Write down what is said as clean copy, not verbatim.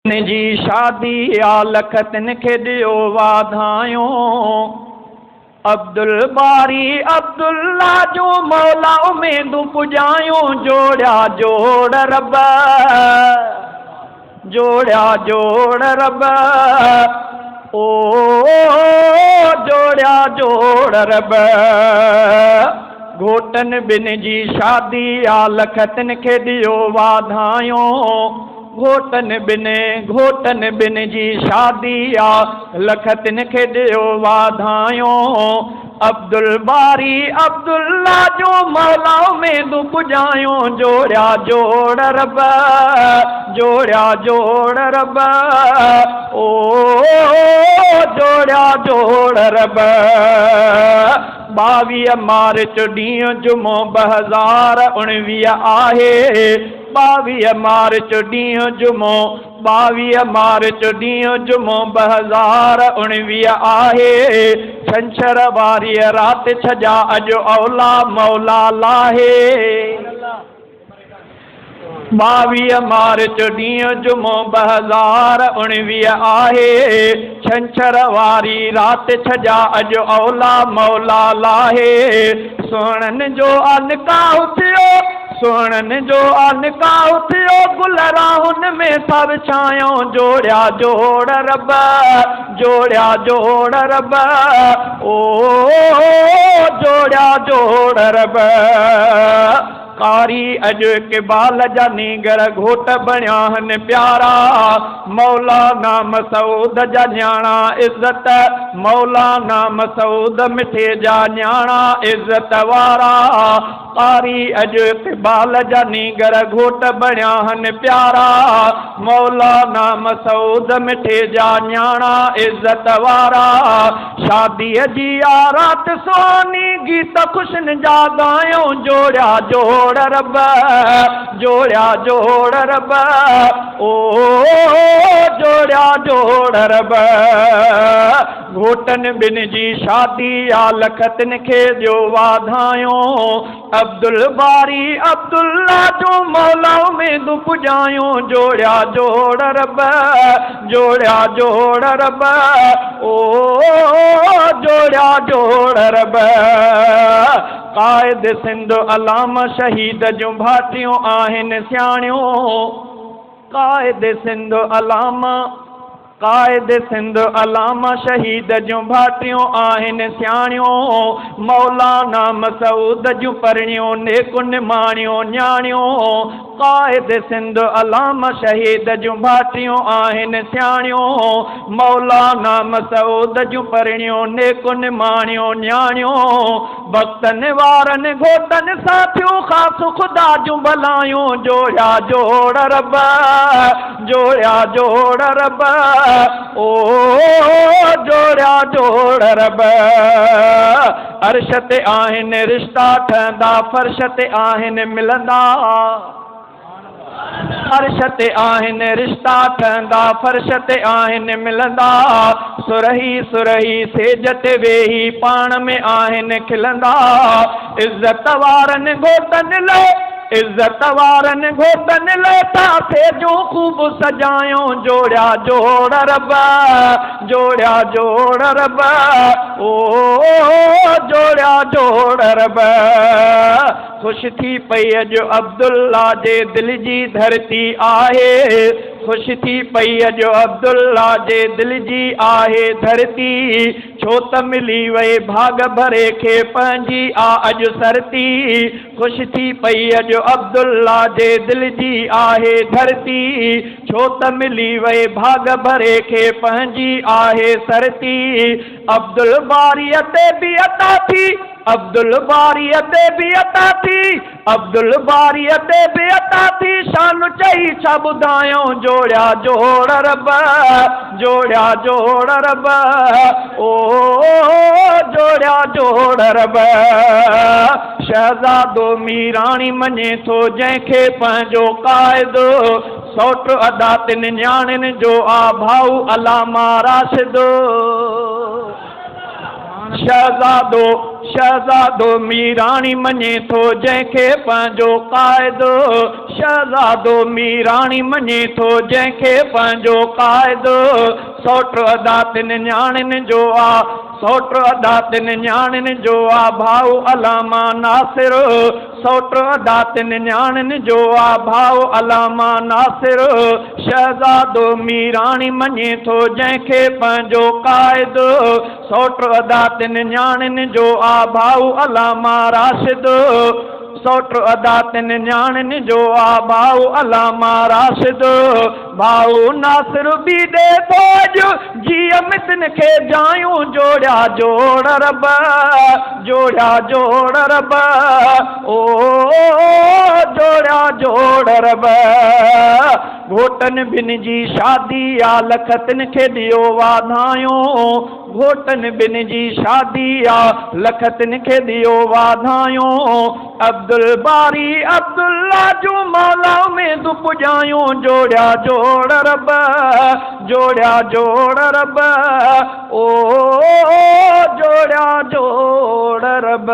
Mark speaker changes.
Speaker 1: जी शादी आ लखतन खे दियो वाधायो। अब्दुल बारी अब्दुल्ला जो मौला उमेदू पुजायो। जोड़ा जोड़ रब, जोड़ा जोड़ रब, ओ जोड़ा जोड़ रब। घोटन बिन जी शादी आ लखतन खे दियो वाधायो। घोटन बिन जी शादी आ लखतन खे दियो वाधायो। अब्दुल बारी अब्दुल्ला जो मौला उमेदू पुजायो। जोड़ा जोड़ रब, जोड़ा जोड़ रब, ओ जोड़ा जोड़ रब। 22 मार्च ॾींहुं जुमो 2019 आहे। 22 मार्च ॾींहुं जुमो 22 मार्च ॾींहुं जुमो 2019 आहे। छंछर वारी राति छॼा अॼु औला मौला लाहे। 22 मार्च ॾींहुं जुमो 2019 आहे। छंछर वारी राति छॼा अॼु औला मौला लाहे। सुहिणनि जो अनकाह थियो, सुहिणनि जो अनकाह थियो, गुल राहुन में सभु छायो। जोड़ा जोड़ रब, जोड़ा जोड़ रब, ओ जोड़ा जोड़ रब। कारी अॼु इक़बाल जा नीगर घोट बणिया आहिनि प्यारा। मौलाना मसूद जा न्याणा इज़त, मौलाना मसूद मिठे जा न्याणा इज़त वारा। कारी अॼु इक़बाल जा नीगर घोट बणिया आहिनि प्यारा। मौलाना मसूद मिठे जा न्याणा इज़त वारा। शादीअ जी आ राति सोनी गीत ख़ुशिन जा ॻायो। जोड़ा जोड़ रब, जोड़ा जोड़ रब, ओ जोड़ा जोड़ रब। घोटन बिन जी शादी आ लखतन खे दियो वाधायो। अब्दुल बारी अब्दुल्ला जो मौला उमेदू पुजायो। जोड़ा जोड़ रब, जोड़ा जोड़ रब, ओ जोड़ा जोड़ रब। कायद सिंध अलामा शहीद जूं भाटियूं आहिनि सियाणियूं। कायद सिंध अलामा, कायद सिंध अलामा शहीद जूं भाटियूं आहिनि सियाणियूं। मौलाना मसूद जूं परिणियूं नेकुन माणियूं न्याणियूं। कायद सिंध अलामा शहीद जूं भाटियूं आहिनि सियाणियूं। मौलाना मसूद जूं परिणियूं नेकुन माणियूं न्याणियूं। भक्तनि वारनि घोटनि साथियूं ख़ासि ख़ुदा जूं भलायूं। जोड़ा जोड़ रब, जोड़ा जोड़ रब, ओ जोड़ा जोड़ रब। अर्श ते आहिनि रिश्ता ठहंदा, फर्श ते आहिनि मिलंदा। अर्श ते आहिनि रिश्ता ठहंदा, फर्श ते आहिनि मिलंदा। सुरही सुरही सेज ते वेही पाण में आहिनि खिलंदा। इज़त वारनि घोटनि लाइ, इज़त वारनि घोटनि लाइ तासे जूं ख़ूब सजायो। जोड़ा जोड़ रब, जोड़ा जोड़ रब, ओ जोड़ा जोड़ रब। ख़ुश थी पई अॼु अब्दुल्ला जे दिल जी धरती आहे। ख़ुश थी पई अॼु अब्दुल्ला जे दिल जी आहे धरती। छो त मिली वई भाग भरे खे पंहिंजी आ अॼु सरती। ख़ुश थी पई अॼु अब्दुल्ला जे दिल जी आहे धरती। छो त मिली वई भाग भरे खे पंहिंजी आहे सरती। अब्दुल बारीअ ते बि अता थी, अब्दुल बारीअ ते बि अता थी, अब्दुल बारीअ ते बि अता थी। शान चई छा ॿुधायूं। जोड़ा जोड़ रब, जोड़ा जोड़ रब, ओ जोड़ा जोड़ रब। शहज़ादो मीराणी मञे थो जंहिंखे पंहिंजो क़ाइदो। सौट अदा तिन न्याणियुनि जो आ भाऊ अलामा राशिद। शहज़ादो शहज़ादो मीराणी मञे थो जंहिंखे पंहिंजो क़ाइदो, शहज़ादो मीराणी मञे थो जंहिंखे पंहिंजो क़ाइदो। सौट अदा तिन न्याणियुनि जो आ, सौट अदा तिन न्याणियुनि जो आ भाऊ अलामा नासिर, सौट अदा तिन न्याणियुनि जो आ भाऊ अलामा नासिर। शहज़ादो मीराणी मञे थो जंहिंखे पंहिंजो क़ाइदो, सौट अदा तिन न्याणियुनि जो आ भाऊ अलामा राशिद, सौट अदा तिन न्याणियुनि जो आ भाऊ अलामा राशिद। भाऊ नासिर बि ॾे थो अॼु जीअ मिसन खे जायूं जोड़िया जोड़ रब, जोड़िया जोड़ रब, ओ जोड़िया जोड़ रब। घोटनि ॿिनि जी शादी आ लखतनि खे ॾियो वाधायूं, घोटनि ॿिनि जी शादी आ लखतनि खे ॾियो वाधायूं। अब्दुल बारी अब्दुल्ला जूं मालाऊं में दु पुॼायूं जोड़िया जोड़ रब, जोड़िया जोड़ रब, ओ जोड़िया जोड़ रब।